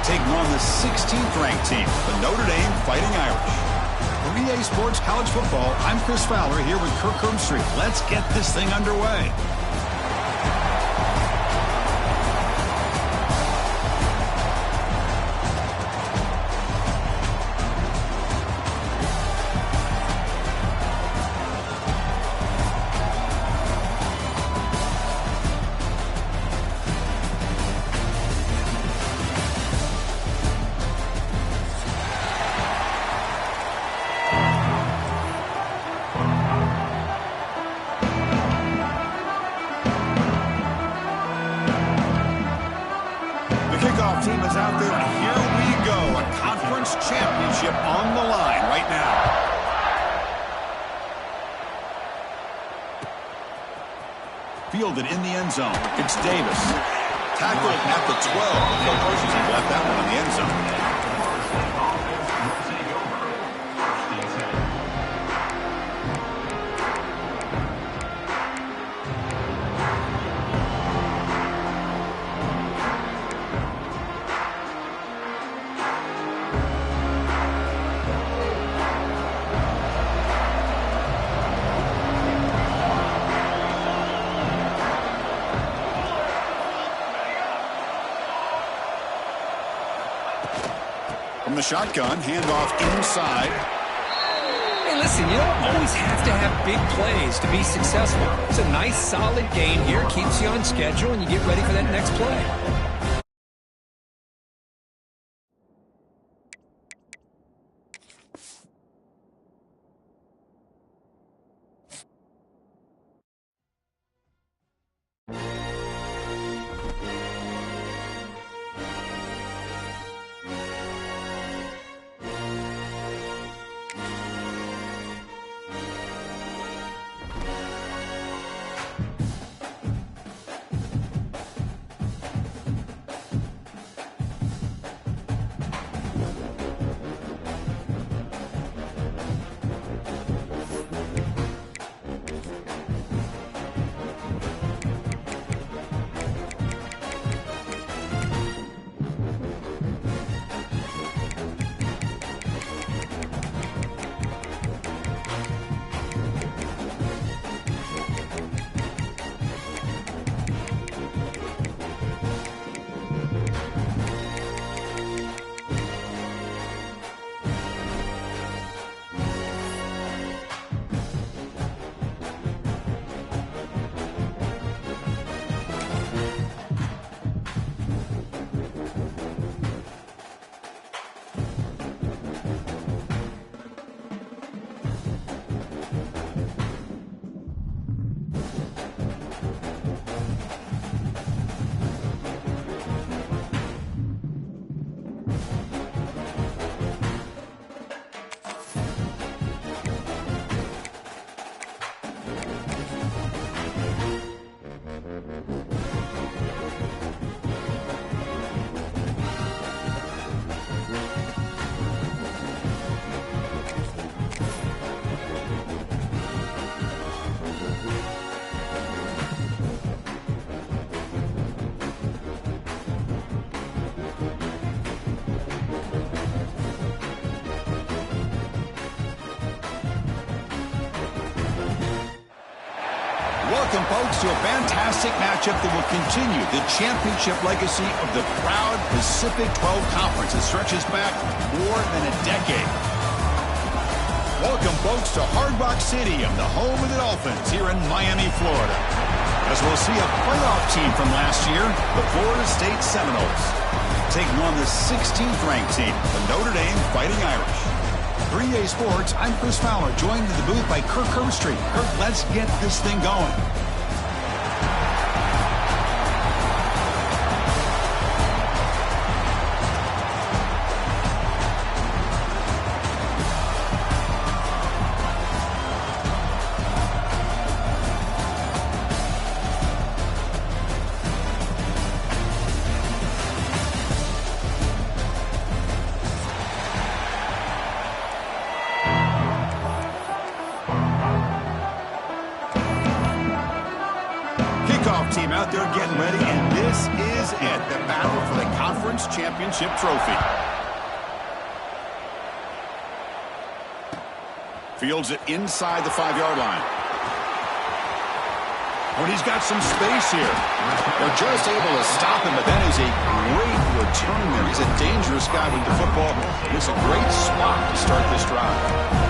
taking on the 16th ranked team, the Notre Dame Fighting Irish. For EA Sports College Football, I'm Chris Fowler here with Kirk Herbstreit. Let's get this thing underway. Team is out there, and here we go. A conference championship on the line right now. Fielded in the end zone. It's Davis. Tackled at the 12. No pushes. He left that one in the end zone. From the shotgun, handoff inside. Hey, listen, you don't always have to have big plays to be successful. It's a nice, solid gain here. Keeps you on schedule, and you get ready for that next play. Welcome, folks, to a fantastic matchup that will continue the championship legacy of the proud Pacific 12 Conference that stretches back more than a decade. Welcome, folks, to Hard Rock Stadium, the home of the Dolphins here in Miami, Florida, as we'll see a playoff team from last year, the Florida State Seminoles, taking on the 16th ranked team, the Notre Dame Fighting Irish. For EA Sports, I'm Chris Fowler, joined in the booth by Kirk Herbstreit. Kirk, let's get this thing going. Team out there getting ready, and this is it. The battle for the conference conference championship trophy. Fields it inside the 5-yard line. When he's got some space here. They're just able to stop him, but that is a great return there. He's a dangerous guy with the football. It's a great spot to start this drive.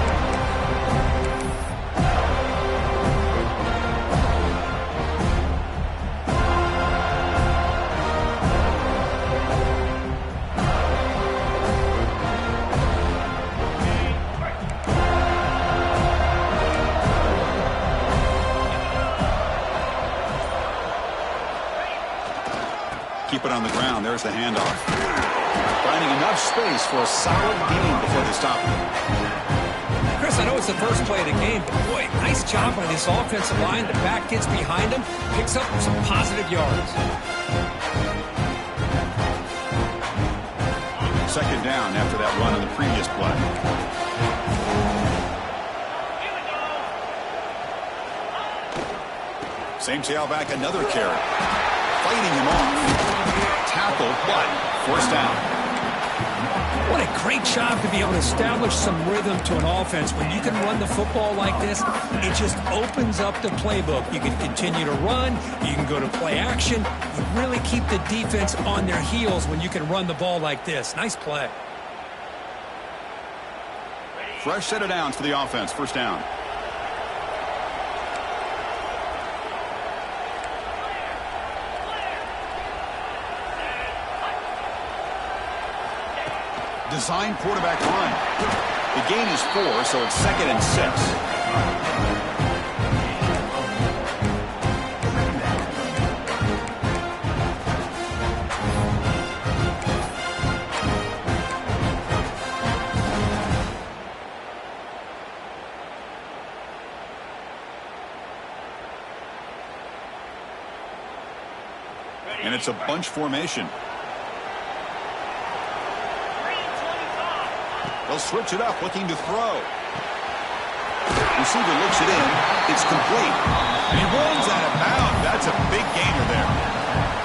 Keep it on the ground. There's the handoff. Finding enough space for a solid gain before they stop him. Chris, I know it's the first play of the game, but boy, nice job by this offensive line. The back gets behind him, picks up some positive yards. Second down after that run on the previous play. Same tailback, another carry. Fighting him off. Tackle, but forced down. What a great job to be able to establish some rhythm to an offense. When you can run the football like this, it just opens up the playbook. You can continue to run. You can go to play action. You really keep the defense on their heels when you can run the ball like this. Nice play. Fresh set of downs for the offense. First down. Design quarterback run. The gain is 4, so it's 2nd and 6. And it's a bunch formation. They'll switch it up, looking to throw. Receiver looks it in. It's complete. And he runs out of bounds. That's a big gainer there.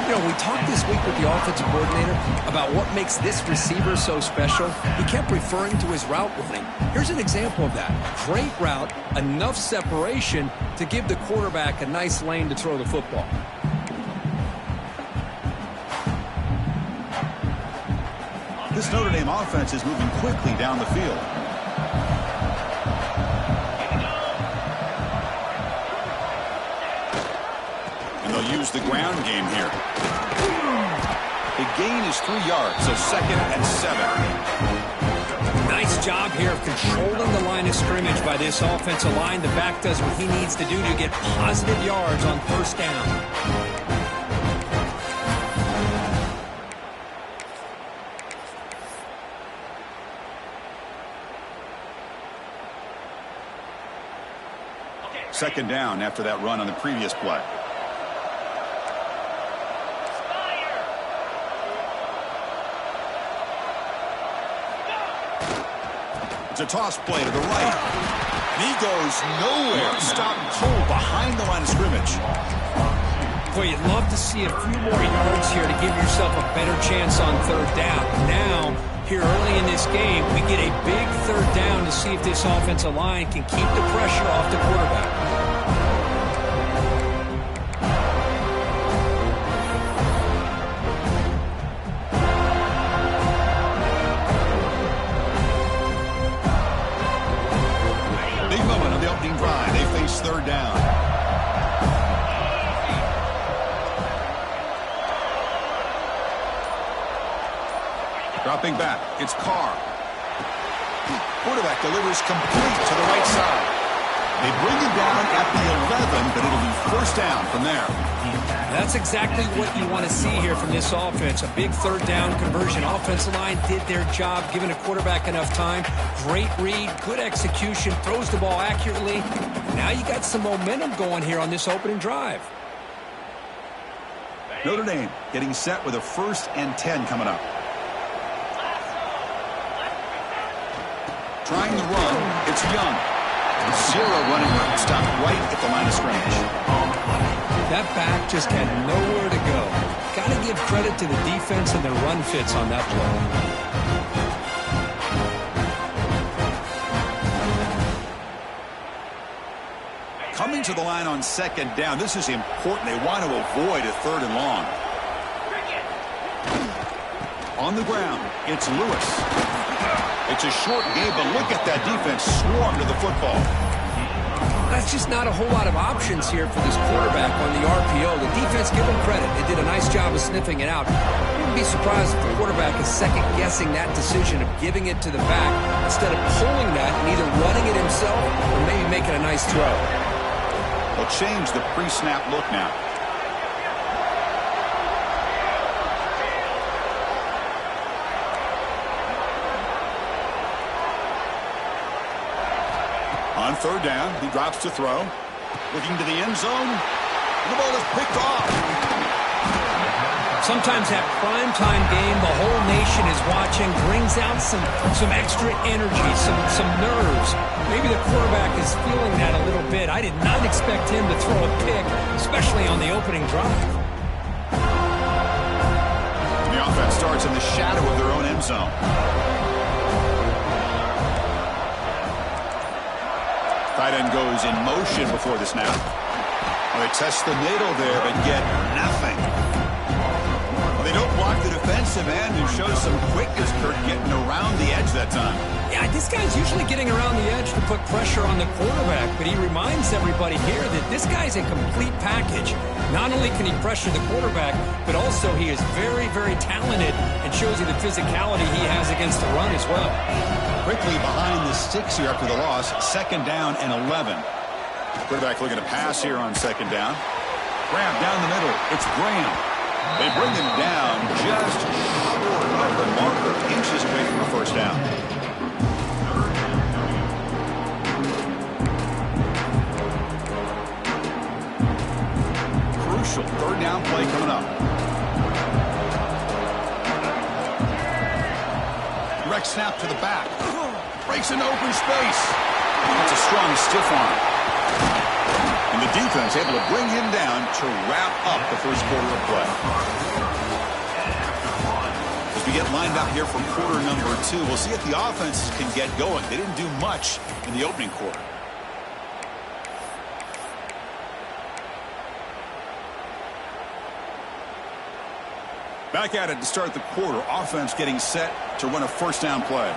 You know, we talked this week with the offensive coordinator about what makes this receiver so special. He kept referring to his route running. Here's an example of that. Great route, enough separation to give the quarterback a nice lane to throw the football. This Notre Dame offense is moving quickly down the field. And they'll use the ground game here. The gain is 3 yards, so 2nd and 7. Nice job here of controlling the line of scrimmage by this offensive line. The back does what he needs to do to get positive yards on first down. Second down after that run on the previous play. It's a toss play to the right. And he goes nowhere. Stopped cold behind the line of scrimmage. Boy, you'd love to see a few more yards here to give yourself a better chance on third down. Now, here early in this game, we get a big third down to see if this offensive line can keep the pressure off the quarterback. Big moment on the opening drive. They face third down. Dropping back, it's Carr. Quarterback delivers complete to the right side. They bring him down at the 11, but it'll be first down from there. That's exactly what you want to see here from this offense. A big third down conversion. Offensive line did their job, giving a quarterback enough time. Great read, good execution, throws the ball accurately. Now you got some momentum going here on this opening drive. Notre Dame getting set with a 1st and 10 coming up. Trying the run, it's Young. 0 running room, stopped right at the line of scrimmage. That back just had nowhere to go. Got to give credit to the defense and their run fits on that play. Coming to the line on second down. This is important. They want to avoid a 3rd and long. On the ground, it's Lewis. It's a short game, but look at that defense swarm to the football. That's just not a whole lot of options here for this quarterback on the RPO. The defense, give them credit. They did a nice job of sniffing it out. I wouldn't be surprised if the quarterback is second-guessing that decision of giving it to the back instead of pulling that and either running it himself or maybe making a nice throw. They'll change the pre-snap look now. On 3rd down, he drops to throw. Looking to the end zone. The ball is picked off. Sometimes that primetime game, the whole nation is watching, brings out some extra energy, some nerves. Maybe the quarterback is feeling that a little bit. I did not expect him to throw a pick, especially on the opening drive. The offense starts in the shadow of their own end zone. Tight end goes in motion before the snap. Well, they test the middle there, but get nothing. Well, they don't block the defensive end, who shows some quickness, Kurt, getting around the edge that time. Yeah, this guy's usually getting around the edge to put pressure on the quarterback, but he reminds everybody here that this guy's a complete package. Not only can he pressure the quarterback, but also he is very, very talented and shows you the physicality he has against the run as well. Quickly behind the sticks here after the loss. 2nd down and 11. Quarterback looking to pass here on 2nd down. Graham down the middle. It's Graham. They bring him down just short of the marker, inches away from a 1st down. Crucial 3rd down play coming up. Direct snap to the back. Breaks into open space. That's a strong stiff arm. And the defense able to bring him down to wrap up the 1st quarter of play. As we get lined up here for quarter number 2, we'll see if the offenses can get going. They didn't do much in the opening quarter. Back at it to start the quarter. Offense getting set to run a 1st down play.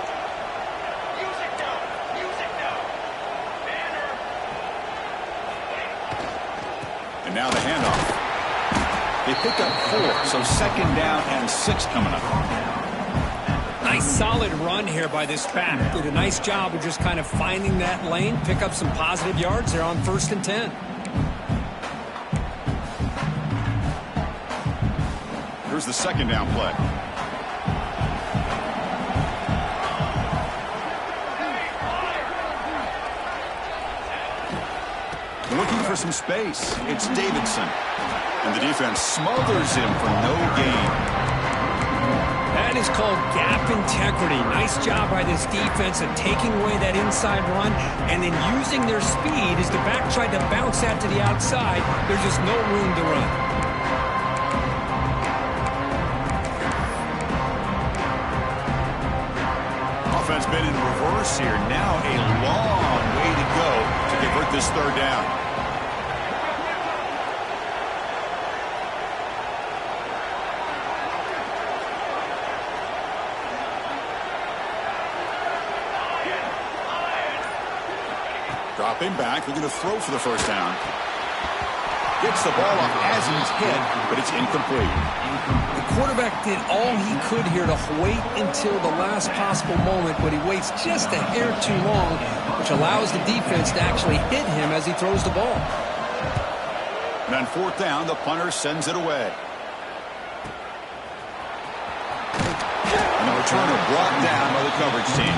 And now the handoff. They pick up 4, so 2nd down and 6 coming up. Nice solid run here by this back. Did a nice job of just kind of finding that lane, pick up some positive yards there on 1st and 10. Here's the 2nd down play. Looking for some space. It's Davidson. And the defense smothers him for no gain. That is called gap integrity. Nice job by this defense of taking away that inside run and then using their speed as the back tried to bounce that to the outside. There's just no room to run. Offense been in reverse here. Now a long way to go to convert this 3rd down. Dropping back, looking to throw for the 1st down. Gets the ball off as he's hit, but it's incomplete. The quarterback did all he could here to wait until the last possible moment, but he waits just a hair too long, which allows the defense to actually hit him as he throws the ball. And on 4th down, the punter sends it away. And the returner brought down by the coverage team.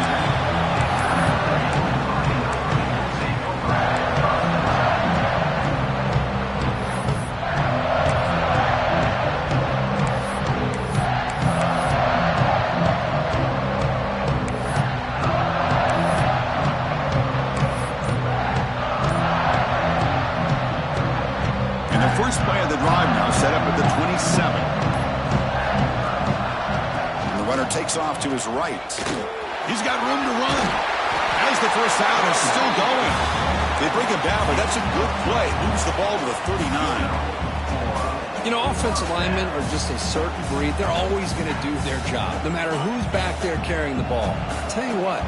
First play of the drive now set up at the 27. takes off to his right. He's got room to run. As the first down is still going. They bring him down, but that's a good play. Moves the ball to the 39. You know, offensive linemen are just a certain breed. They're always going to do their job, no matter who's back there carrying the ball. I'll tell you what,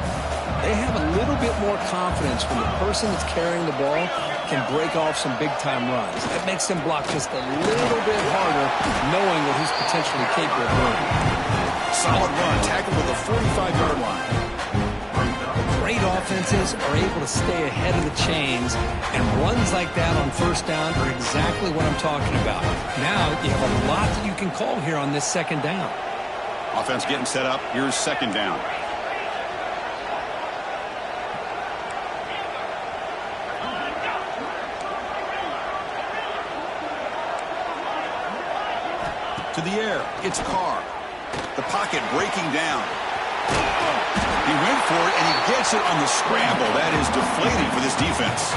they have a little bit more confidence when the person that's carrying the ball can break off some big-time runs. That makes them block just a little bit harder, knowing what he's potentially capable of doing. Solid run, tackled with a 45-yard line. Great offenses are able to stay ahead of the chains, and runs like that on first down are exactly what I'm talking about. Now you have a lot that you can call here on this second down. Offense getting set up. Here's second down. To the air, it's Carr. The pocket breaking down. He went for it, and he gets it on the scramble. That is deflating for this defense.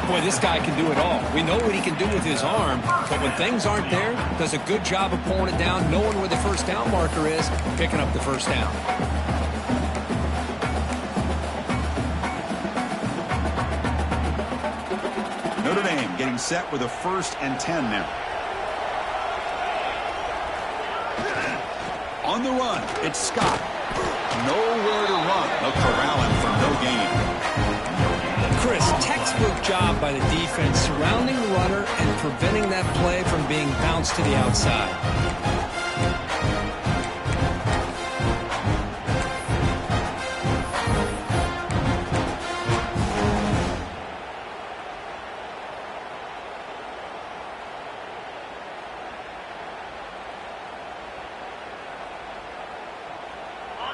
Boy, this guy can do it all. We know what he can do with his arm, but when things aren't there, does a good job of pulling it down, knowing where the first down marker is, picking up the first down. Notre Dame getting set with a 1st and 10 now. On the run, it's Scott. Nowhere to run. They'll corral him for no gain. Chris, textbook job by the defense surrounding the runner and preventing that play from being bounced to the outside.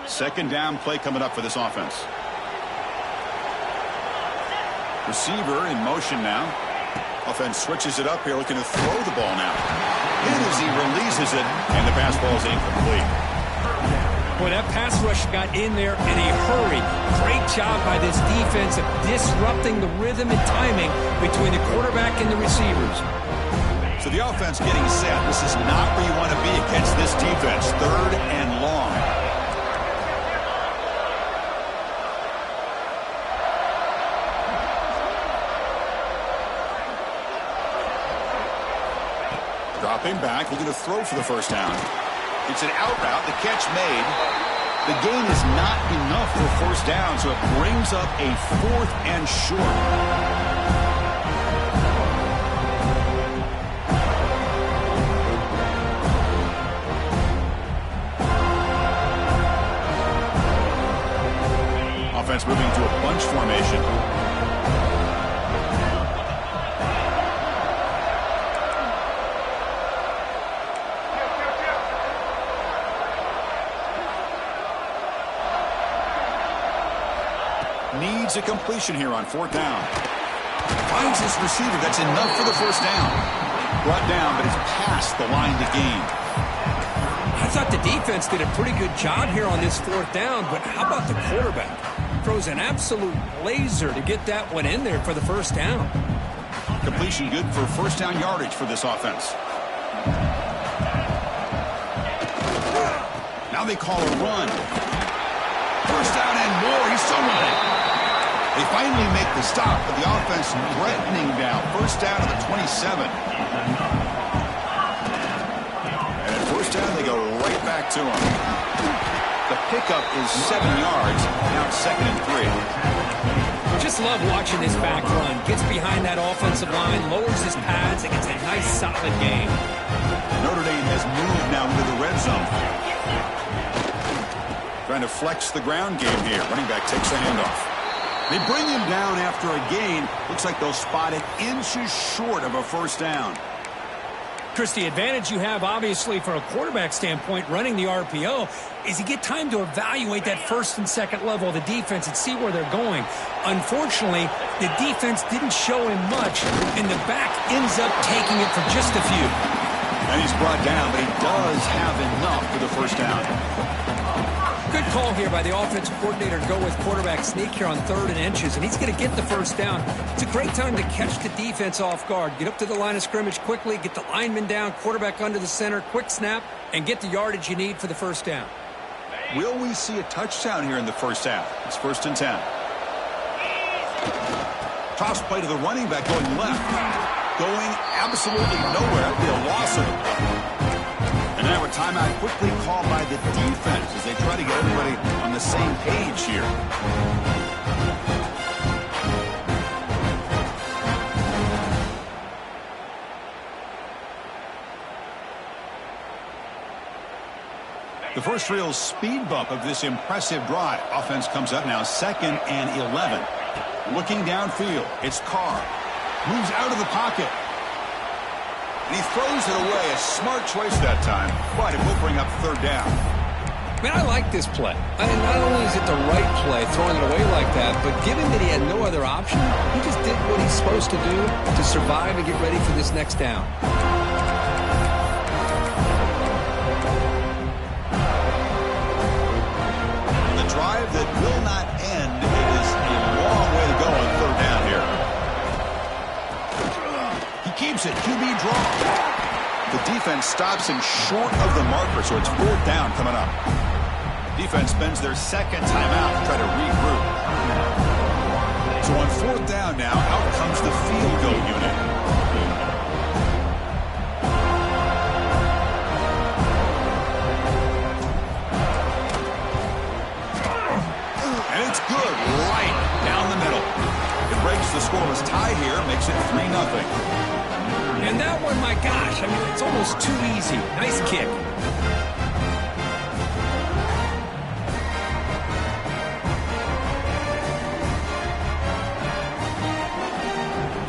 Second down play coming up for this offense. Receiver in motion now. Offense switches it up here, looking to throw the ball now. And as he releases it, and the pass ball is incomplete. Boy, that pass rush got in there in a hurry. Great job by this defense of disrupting the rhythm and timing between the quarterback and the receivers. So the offense getting set. This is not where you want to be against this defense. 3rd and long. Dropping back, looking to throw for the first down. It's an out route, the catch made. The gain is not enough for first down, so it brings up a 4th and short. Offense moving to a bunch formation. Needs a completion here on 4th down. Finds his receiver. That's enough for the first down. Brought down, but it's past the line to gain. I thought the defense did a pretty good job here on this 4th down, but how about the quarterback? Throws an absolute laser to get that one in there for the first down. Completion good for first down yardage for this offense. Now they call a run. First down and more. He's still running. They finally make the stop, but the offense threatening now. First down to the 27. And at first down, they go right back to him. The pickup is 7 yards. Now it's 2nd and 3. Just love watching this back run. Gets behind that offensive line, lowers his pads, and gets a nice, solid game. Notre Dame has moved now into the red zone. Trying to flex the ground game here. Running back takes the handoff. They bring him down after a gain. Looks like they'll spot it inches short of a first down. Chris, the advantage you have, obviously, from a quarterback standpoint, running the RPO, is you get time to evaluate that first and second level of the defense and see where they're going. Unfortunately, the defense didn't show him much, and the back ends up taking it for just a few. And he's brought down, but he does have enough for the first down. Good call here by the offensive coordinator to go with quarterback sneak here on 3rd and inches, and he's going to get the first down. It's a great time to catch the defense off guard. Get up to the line of scrimmage quickly, get the lineman down, quarterback under the center, quick snap, and get the yardage you need for the first down. will we see a touchdown here in the first half? It's 1st and 10. Toss play to the running back going left. Going absolutely nowhere. That'd be a loss of a play. And now a timeout quickly called by the defense as they try to get everybody on the same page here. The first real speed bump of this impressive drive. Offense comes up now 2nd and 11. Looking downfield, it's Carr. Moves out of the pocket. And he throws it away. A smart choice that time, but it will bring up 3rd down. Man, I like this play. I mean, not only is it the right play, throwing it away like that, but given that he had no other option, he just did what he's supposed to do to survive and get ready for this next down. The drive that will not end. It is a long way to go on 3rd down here. He keeps it. QB draw. The defense stops him short of the marker, so it's 4th down coming up. Defense spends their 2nd timeout to try to regroup. So on 4th down now, out comes the field goal unit. And it's good right down the middle. It breaks the scoreless tie here, makes it 3-0. And that one, my gosh, I mean, it's almost too easy. Nice kick.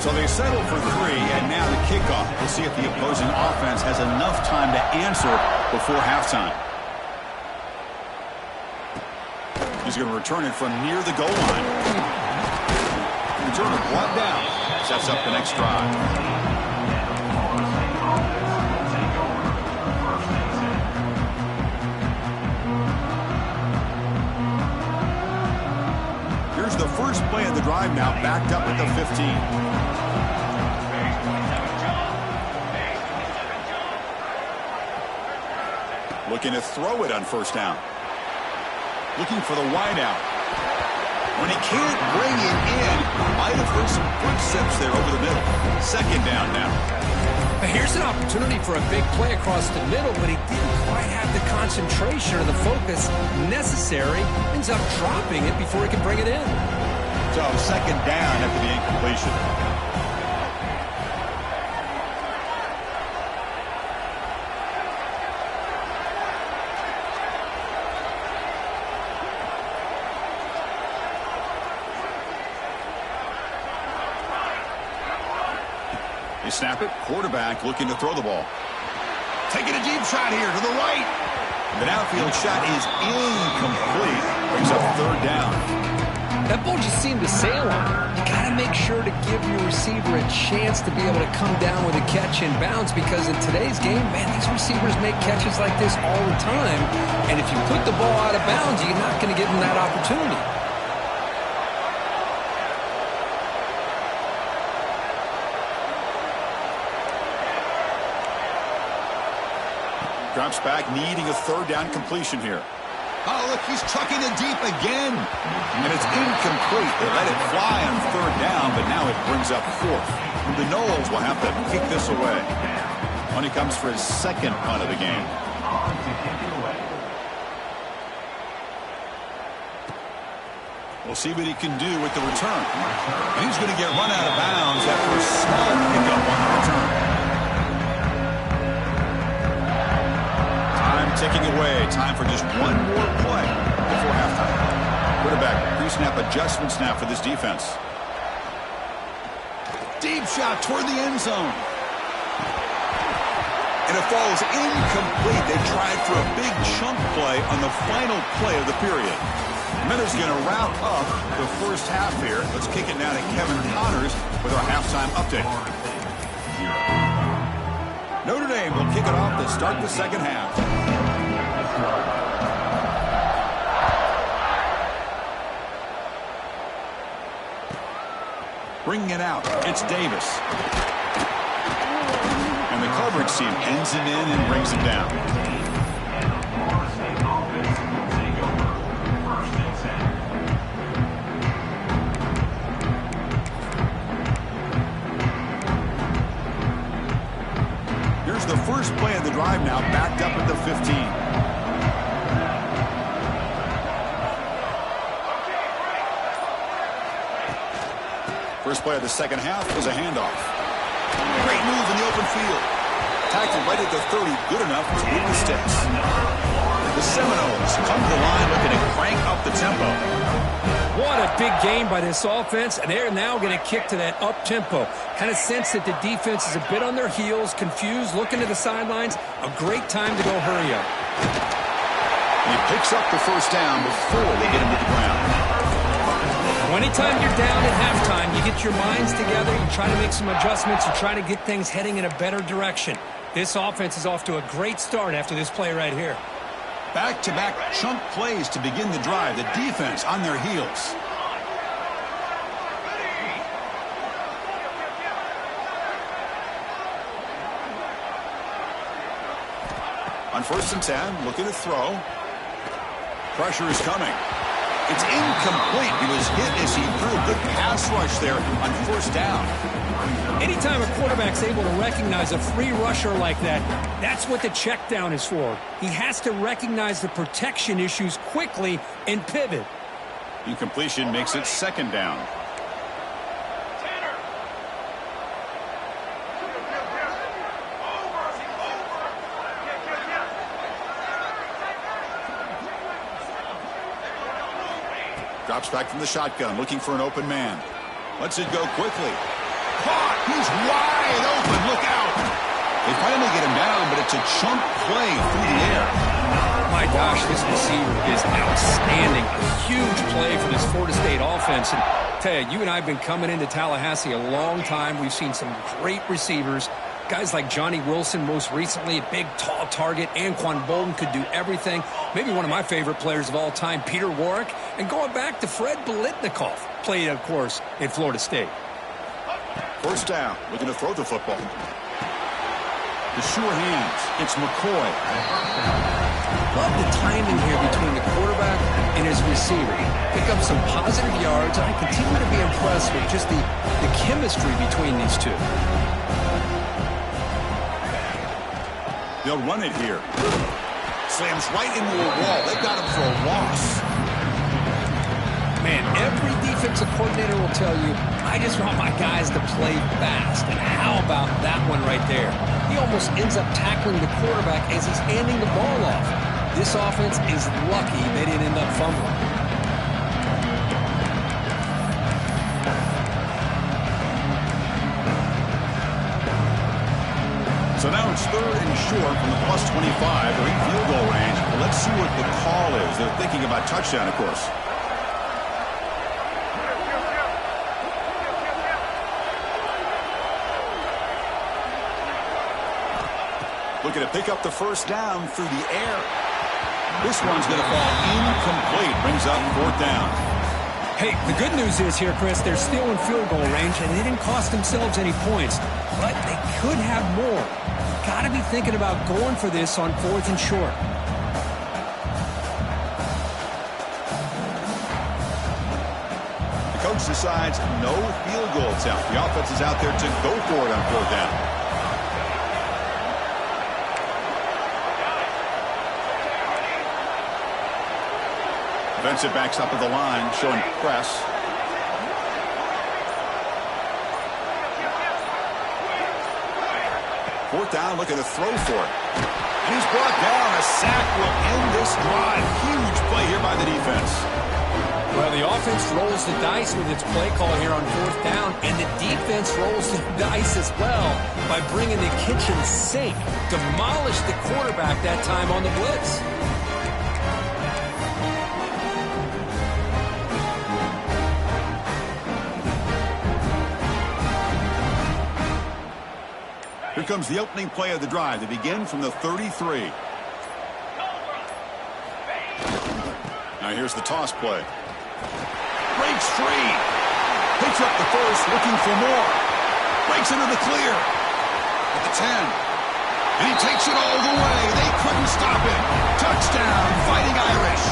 So they settle for 3, and now the kickoff. We'll see if the opposing offense has enough time to answer before halftime. He's going to return it from near the goal line. Return it brought down. Sets up the next drive. Here's the first play of the drive now, backed up at the 15. Looking to throw it on 1st down. Looking for the wideout. When he can't bring it in, might have heard some footsteps there over the middle. 2nd down now. Here's an opportunity for a big play across the middle, but he didn't quite have the concentration or the focus necessary. Ends up dropping it before he can bring it in. So 2nd down after the incompletion. They snap it. Quarterback looking to throw the ball. Taking a deep shot here to the right. The outfield shot is incomplete. Brings up 3rd down. That ball just seemed to sail on him. You got to make sure to give your receiver a chance to be able to come down with a catch in bounds, because in today's game, man, these receivers make catches like this all the time. And if you put the ball out of bounds, you're not going to give them that opportunity. Drops back, needing a 3rd down completion here. Oh, look, he's chucking it deep again. And it's incomplete. They let it fly on 3rd down, but now it brings up 4th. The Noles will have to kick this away. When he comes for his 2nd punt of the game. We'll see what he can do with the return. And he's going to get run out of bounds after a small pickup on the return. Ticking away. Time for just one more play before halftime. Quarterback pre-snap adjustments now for this defense. Deep shot toward the end zone. And it falls incomplete. They tried for a big chunk play on the final play of the period. Miller's going to wrap up the first half here. Let's kick it now to Kevin Connors with our halftime update. Notre Dame will kick it off to start the 2nd half. Bringing it out, it's Davis. And the coverage team ends him in and brings him down. drive now, backed up at the 15. First play of the second half was a handoff. Great move in the open field. Tackled right at the 30, good enough to move the sticks. The Seminoles come to the line looking to crank up the tempo. What a big game by this offense, and they're now going to kick to that up-tempo. Kind of sense that the defense is a bit on their heels, confused, looking to the sidelines. A great time to go hurry up. He picks up the first down before they get him to the ground. Anytime you're down at halftime, you get your minds together, you try to make some adjustments, you try to get things heading in a better direction. This offense is off to a great start after this play right here. Back-to-back chunk plays to begin the drive. The defense on their heels. On 1st and 10, looking to throw. Pressure is coming. It's incomplete. He was hit as he threw a good pass rush there on 1st down. Anytime a quarterback's able to recognize a free rusher like that, that's what the check down is for. He has to recognize the protection issues quickly and pivot. Incompletion makes it 2nd down. Drops back from the shotgun, looking for an open man. Lets it go quickly. Caught! He's wide open. Look out! They finally get him down, but it's a chunk play through the air. My gosh, this receiver is outstanding. A huge play for this Florida State offense. And tell you and I have been coming into Tallahassee a long time. We've seen some great receivers. Guys like Johnny Wilson, most recently, a big, tall target. Anquan Bolden could do everything. Maybe one of my favorite players of all time, Peter Warrick. And going back to Fred Biletnikoff, played, of course, in Florida State. 1st down, looking to throw the football. The sure hands, it's McCoy. Love the timing here between the quarterback and his receiver. Pick up some positive yards, and I continue to be impressed with just the chemistry between these two. They'll run it here. Slams right into a wall. They've got him for a loss. Man, every defensive coordinator will tell you, I just want my guys to play fast. And how about that one right there? He almost ends up tackling the quarterback as he's handing the ball off. This offense is lucky they didn't end up fumbling. So now it's 3rd and short from the +25. They're in field goal range. But let's see what the call is. They're thinking about touchdown, of course. Looking to pick up the 1st down through the air. This one's going to fall incomplete. Brings up 4th down. Hey, the good news is here, Chris, they're still in field goal range, and they didn't cost themselves any points. But they could have more. Got to be thinking about going for this on 4th and short. The coach decides no field goal attempt. The offense is out there to go for it on 4th down. Defensive backs up at the line, showing press. Fourth down, looking to throw for it. And he's brought down. A sack will end this drive. Huge play here by the defense. Well, the offense rolls the dice with its play call here on 4th down, and the defense rolls the dice as well by bringing the kitchen sink. Demolished the quarterback that time on the blitz. Here comes the opening play of the drive. They begin from the 33. Now here's the toss play. Breaks free. Picks up the first, looking for more. Breaks into the clear. At the 10. And he takes it all the way. They couldn't stop it. Touchdown, Fighting Irish.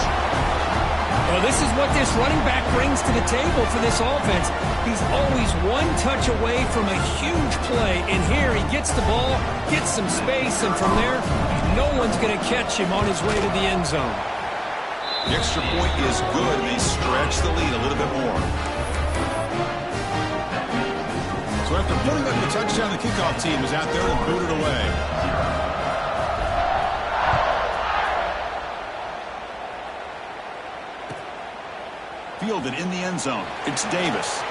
Well, this is what what this running back brings to the table for this offense. He's always one touch away from a huge play. And here he gets the ball, gets some space, and from there, no one's going to catch him on his way to the end zone. The extra point is good, and they stretch the lead a little bit more. So after putting up the touchdown, the kickoff team is out there to boot it away. Fielded in the end zone. It's Davis.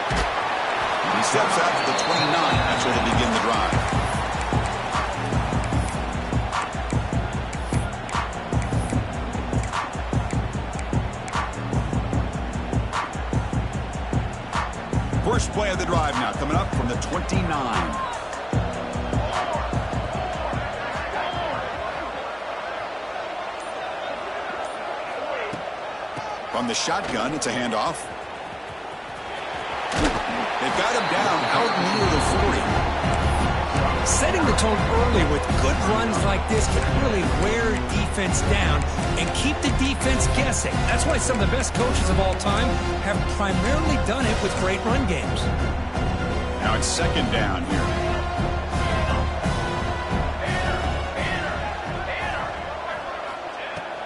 And he steps out to the 29. That's where they begin the drive. First play of the drive now coming up from the 29. From the shotgun, it's a handoff. They've got him down out near the 40. Setting the tone early with good runs like this can really wear defense down and keep the defense guessing. That's why some of the best coaches of all time have primarily done it with great run games. Now it's second down here.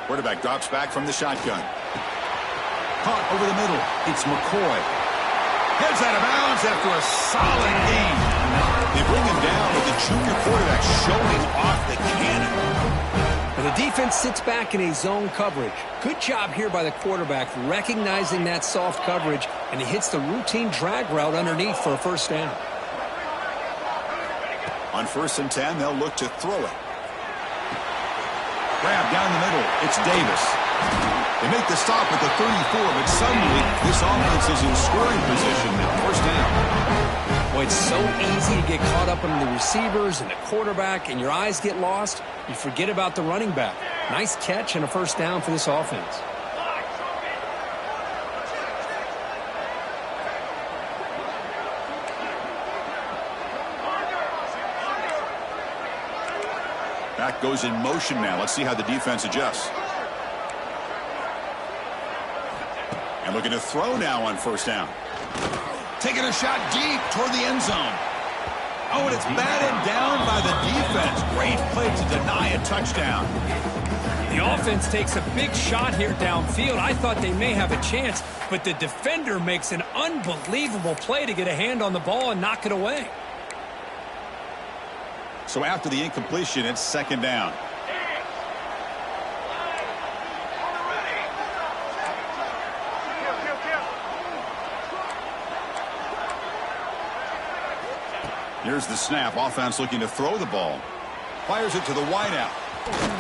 Quarterback drops back from the shotgun. Caught over the middle. It's McCoy. Heads out of bounds after a solid game. They bring him down with the junior quarterback showing off the cannon. And the defense sits back in a zone coverage. Good job here by the quarterback recognizing that soft coverage, and he hits the routine drag route underneath for a first down. On 1st and 10, they'll look to throw it. Grab down the middle. It's Davis. They make the stop at the 34, but suddenly this offense is in scoring position at first down. Boy, it's so easy to get caught up in the receivers and the quarterback, and your eyes get lost. You forget about the running back. Nice catch and a first down for this offense. Back goes in motion now. Let's see how the defense adjusts. And looking to throw now on first down. Taking a shot deep toward the end zone. Oh, and it's batted down by the defense. Great play to deny a touchdown. The offense takes a big shot here downfield. I thought they may have a chance, but the defender makes an unbelievable play to get a hand on the ball and knock it away. So after the incompletion, it's second down. Here's the snap. Offense looking to throw the ball. Fires it to the wideout.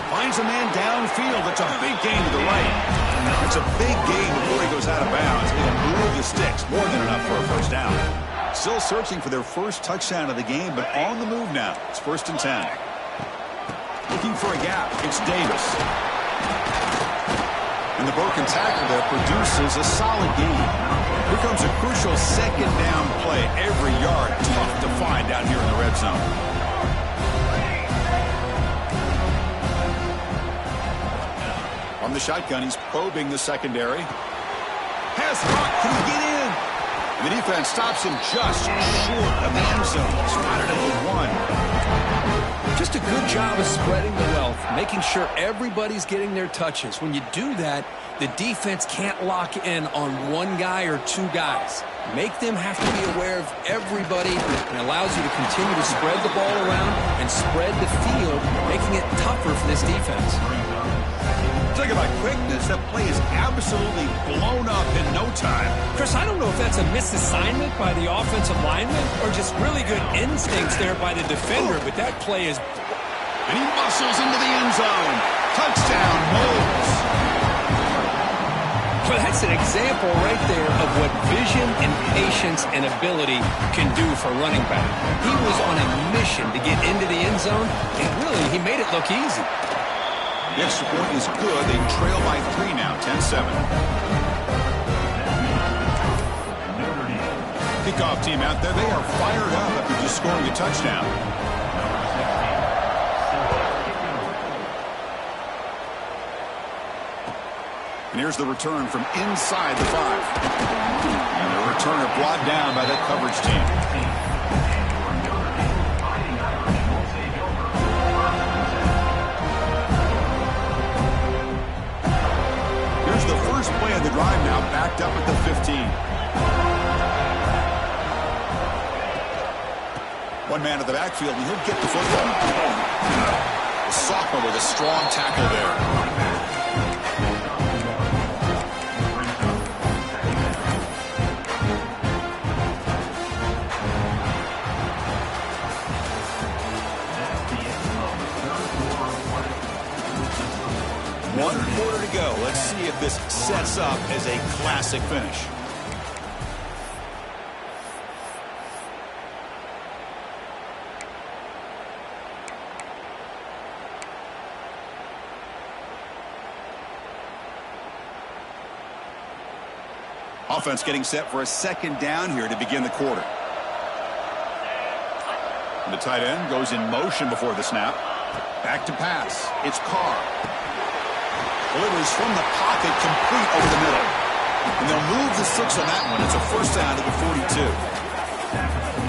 Finds a man downfield. It's a big gain to the right. It's a big gain before he goes out of bounds. It'll move the sticks. More than enough for a first down. Still searching for their first touchdown of the game, but on the move now. It's 1st and 10. Looking for a gap. It's Davis. And the broken tackle there produces a solid gain. Here comes a crucial second down play. Every yard tough to find down here in the red zone. From the shotgun, he's probing the secondary. Has Hawk. Can he get in? And the defense stops him just short of the end zone. Spotted at the 1. Just a good job of spreading the wealth, making sure everybody's getting their touches. When you do that, the defense can't lock in on one guy or two guys. Make them have to be aware of everybody, and allows you to continue to spread the ball around and spread the field, making it tougher for this defense. Talk about quickness. That play is absolutely blown up in no time. Chris, I don't know if that's a misassignment by the offensive lineman or just really good instincts there by the defender, but that play is... And he muscles into the end zone. Touchdown, Moles. Well, that's an example right there of what vision and patience and ability can do for running back. He was on a mission to get into the end zone, and really, he made it look easy. The extra point is good. They trail by 3 now, 10-7. Kickoff team out there. They are fired up after just scoring a touchdown. And here's the return from inside the 5. And the returner brought down by that coverage team. Here's the first play of the drive now, backed up at the 15. One man at the backfield, and he'll get the football. The sophomore with a strong tackle there. One quarter to go. Let's see if this sets up as a classic finish. Offense getting set for a second down here to begin the quarter. And the tight end goes in motion before the snap. Back to pass. It's Carr. Delivers from the pocket, complete over the middle. And they'll move the 6 on that one. It's a first down to the 42.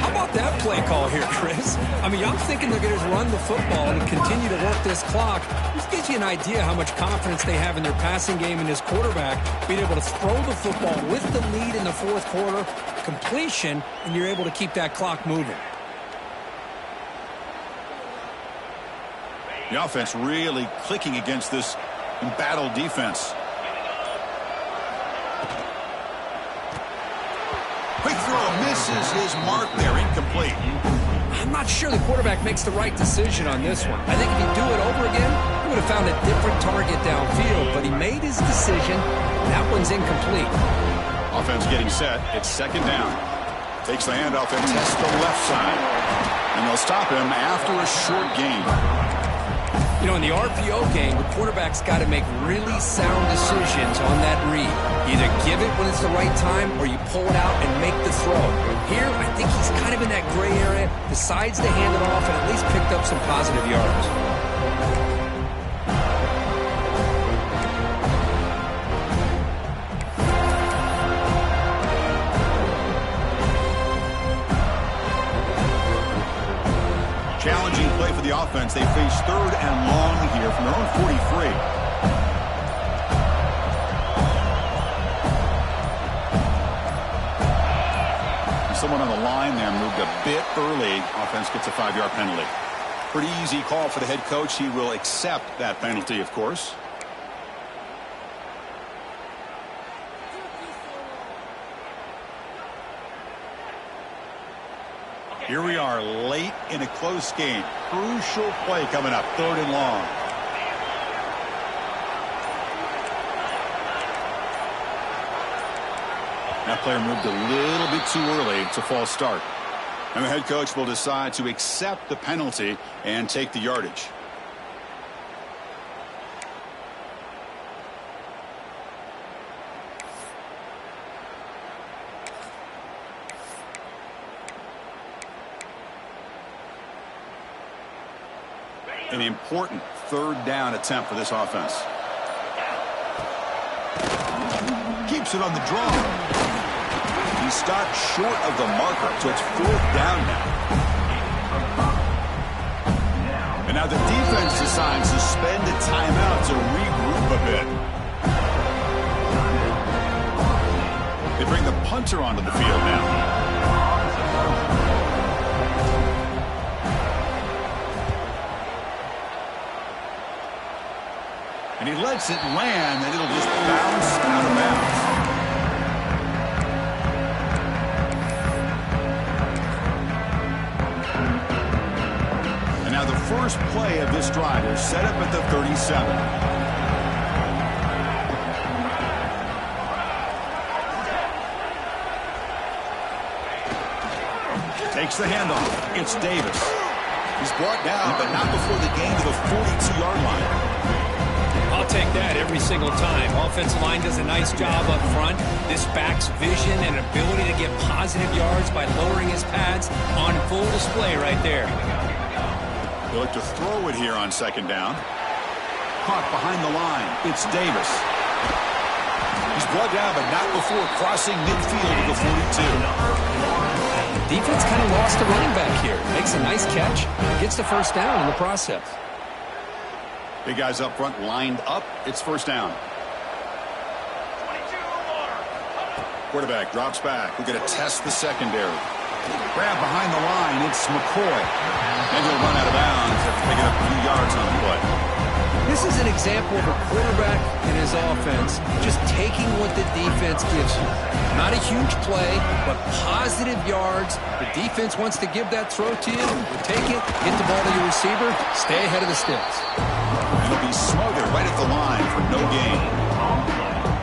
How about that play call here, Chris? I mean, I'm thinking they're going to run the football and continue to work this clock. This gives you an idea how much confidence they have in their passing game and his quarterback being able to throw the football with the lead in the fourth quarter, completion, and you're able to keep that clock moving. The offense really clicking against this embattled defense. Quick throw misses his mark there, incomplete. I'm not sure the quarterback makes the right decision on this one. I think if he'd do it over again, he would have found a different target downfield, but he made his decision. That one's incomplete. Offense getting set. It's second down. Takes the handoff and tests the left side. And they'll stop him after a short gain. You know, in the RPO game, the quarterback's got to make really sound decisions on that read. Either give it when it's the right time or you pull it out and make the throw. Here, I think he's kind of in that gray area, decides to hand it off and at least picked up some positive yards. Challenging play for the offense. They face third and long here from their own 43. Someone on the line there moved a bit early. Offense gets a 5-yard penalty. Pretty easy call for the head coach. He will accept that penalty, of course. Here we are late in a close game. Crucial play coming up, third and long. That player moved a little bit too early. It's a false start. And the head coach will decide to accept the penalty and take the yardage. An important third down attempt for this offense. Keeps it on the draw. He stopped short of the marker, so it's fourth down now. And now the defense decides to spend a timeout to regroup a bit. They bring the punter onto the field now. And he lets it land, and it'll just bounce out of bounds. And now the first play of this drive is set up at the 37. Takes the handoff. It's Davis. He's brought down, but not before the gain to the 42-yard line. I'll take that every single time. Offensive line does a nice job up front. This back's vision and ability to get positive yards by lowering his pads on full display right there. They look to throw it here on second down. Caught behind the line. It's Davis. brought down, but not before crossing midfield at the 42. Defense kind of lost the running back here. Makes a nice catch, gets the first down in the process. Big guys up front lined up. It's first down. Quarterback drops back. We're going to test the secondary. Grab behind the line. It's McCoy. And he'll run out of bounds after picking up a few yards on the play. This is an example of a quarterback and his offense just taking what the defense gives you. Not a huge play, but positive yards. The defense wants to give that throw to you. You take it, get the ball to your receiver, stay ahead of the sticks. And he'll be smothered right at the line for no gain.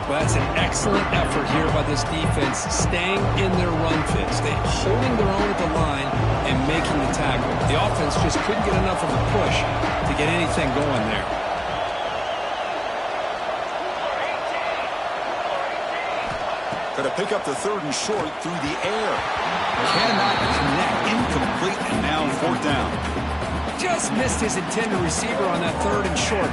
Well, that's an excellent effort here by this defense, staying in their run fix. They're holding their own at the line and making the tackle. The offense just couldn't get enough of a push to get anything going there. Going to pick up the third and short through the air. Cannot connect, incomplete, and now fourth down. Just missed his intended receiver on that third and short.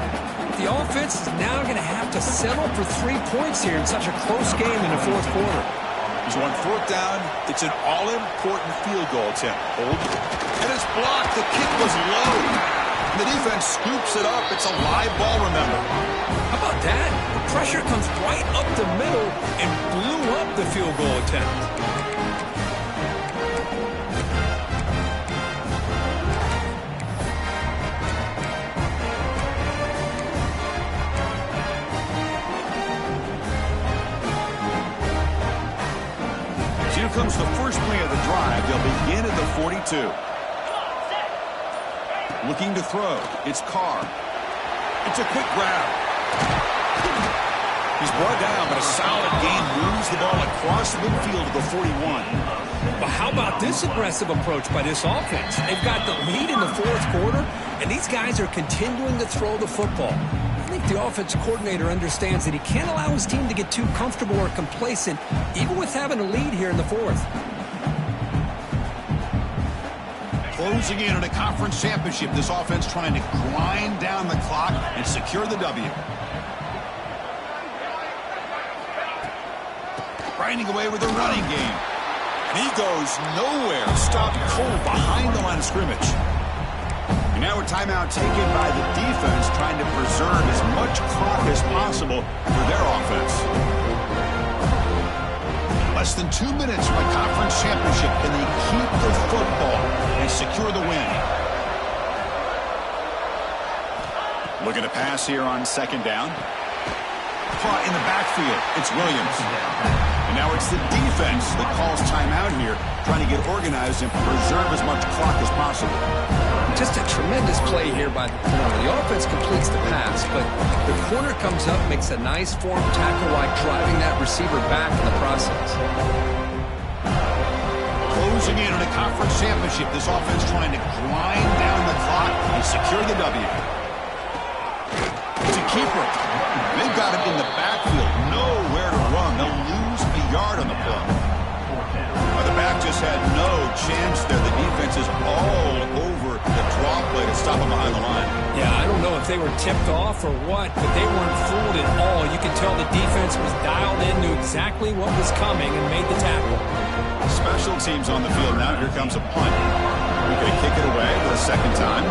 The offense is now going to have to settle for 3 points here in such a close game in the fourth quarter. He's on fourth down. It's an all-important field goal attempt. Hold. And it's blocked. The kick was low. And the defense scoops it up. It's a live ball, remember. How about that? The pressure comes right up the middle and blew up the field goal attempt. Here comes the first play of the drive. They'll begin at the 42. Looking to throw. It's Carr. It's a quick grab. He's brought down, but a solid gain moves the ball across midfield to the 41. But how about this aggressive approach by this offense? They've got the lead in the fourth quarter, and these guys are continuing to throw the football. I think the offense coordinator understands that he can't allow his team to get too comfortable or complacent, even with having a lead here in the fourth. Closing in on a conference championship, this offense trying to grind down the clock and secure the W. Grinding away with the running game. And he goes nowhere. Stopped cold behind the line of scrimmage. And now a timeout taken by the defense, trying to preserve as much clock as possible for their offense. Less than 2 minutes from a conference championship. Can they keep the football and secure the win? Looking to pass here on second down. Caught in the backfield. It's Williams. And now it's the defense that calls timeout here, trying to get organized and preserve as much clock as possible. Just a tremendous play here by the corner. The offense completes the pass, but the corner comes up, makes a nice form tackle while driving that receiver back in the process. Closing in on a conference championship, this offense trying to grind down the clock and secure the W. It's a keeper. They've got him in the backfield, nowhere to run. They'll lose a yard on the play. The back just had no chance there. The defense is all over the draw play to stop him behind the line. Yeah, I don't know if they were tipped off or what, but they weren't fooled at all. You can tell the defense was dialed in, knew exactly what was coming, and made the tackle. Special teams on the field now. Here comes a punt. We're going to kick it away for the second time.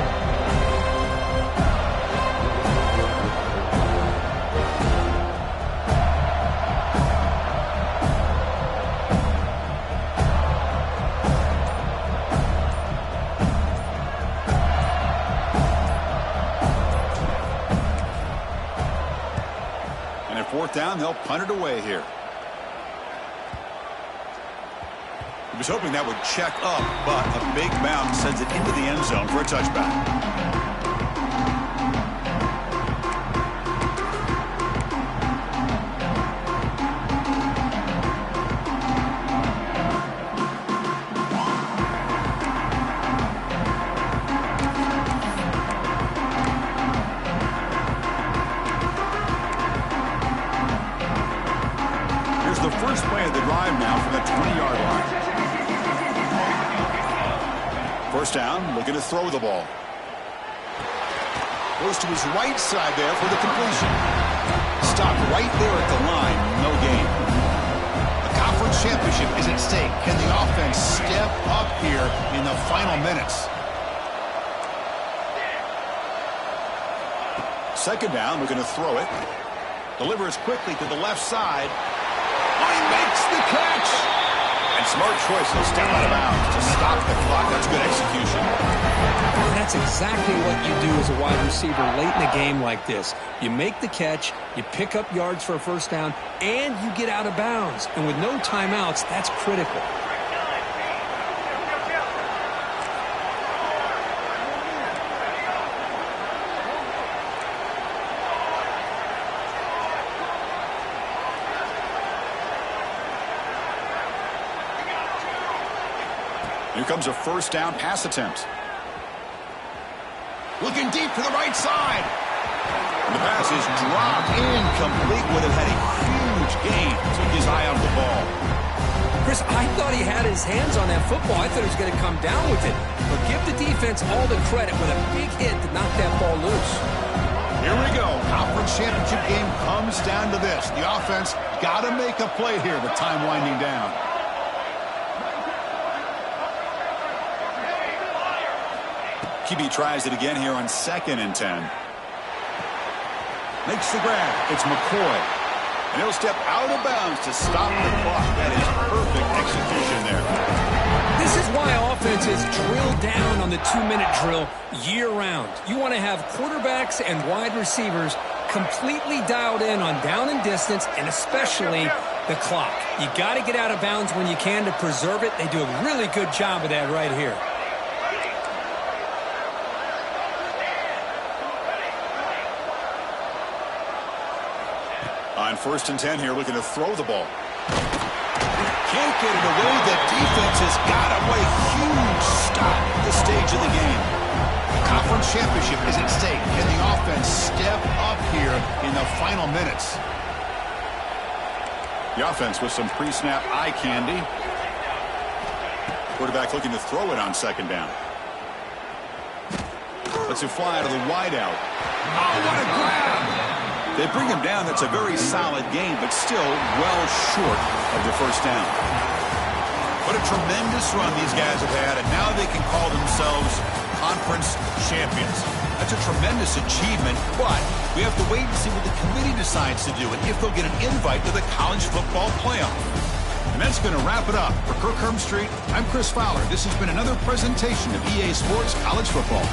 Fourth down, they'll punt it away here. He was hoping that would check up, but a big bounce sends it into the end zone for a touchback. First play of the drive now from the 20-yard line. First down, looking to throw the ball. Goes to his right side there for the completion. Stopped right there at the line, no gain. at stake. Can the offense step up here in the final minutes? Second down, we're going to throw it. Delivers quickly to the left side. Oh, he makes the catch! And smart choices, step out of bounds to stop the clock. That's good execution. And that's exactly what you do as a wide receiver late in a game like this. You make the catch, you pick up yards for a first down, and you get out of bounds. And with no timeouts, that's critical. Here comes a first down pass attempt. Looking deep to the right side. And the pass is dropped incomplete. Would have had a huge gain. Took his eye out of the ball. Chris, I thought he had his hands on that football. I thought he was going to come down with it. But give the defense all the credit with a big hit to knock that ball loose. Here we go. Conference championship game comes down to this. The offense got to make a play here with time winding down. QB tries it again here on 2nd and 10. Makes the grab. It's McCoy. And he'll step out of bounds to stop the clock. That is perfect execution there. This is why offenses drill down on the 2-minute drill year-round. You want to have quarterbacks and wide receivers completely dialed in on down and distance, and especially the clock. You got to get out of bounds when you can to preserve it. They do a really good job of that right here. On 1st and 10 here, looking to throw the ball. Can't get it away. The defense has got him. What a huge stop at this stage of the game. The conference championship is at stake. Can the offense step up here in the final minutes? The offense with some pre-snap eye candy. Quarterback looking to throw it on 2nd down. Lets it fly to the wideout. Oh, what a grab! They bring him down. That's a very solid game, but still well short of the first down. What a tremendous run these guys have had, and now they can call themselves conference champions. That's a tremendous achievement, but we have to wait and see what the committee decides to do and if they'll get an invite to the college football playoff. And that's going to wrap it up. For Kirk Herbstreit, I'm Chris Fowler. This has been another presentation of EA Sports College Football.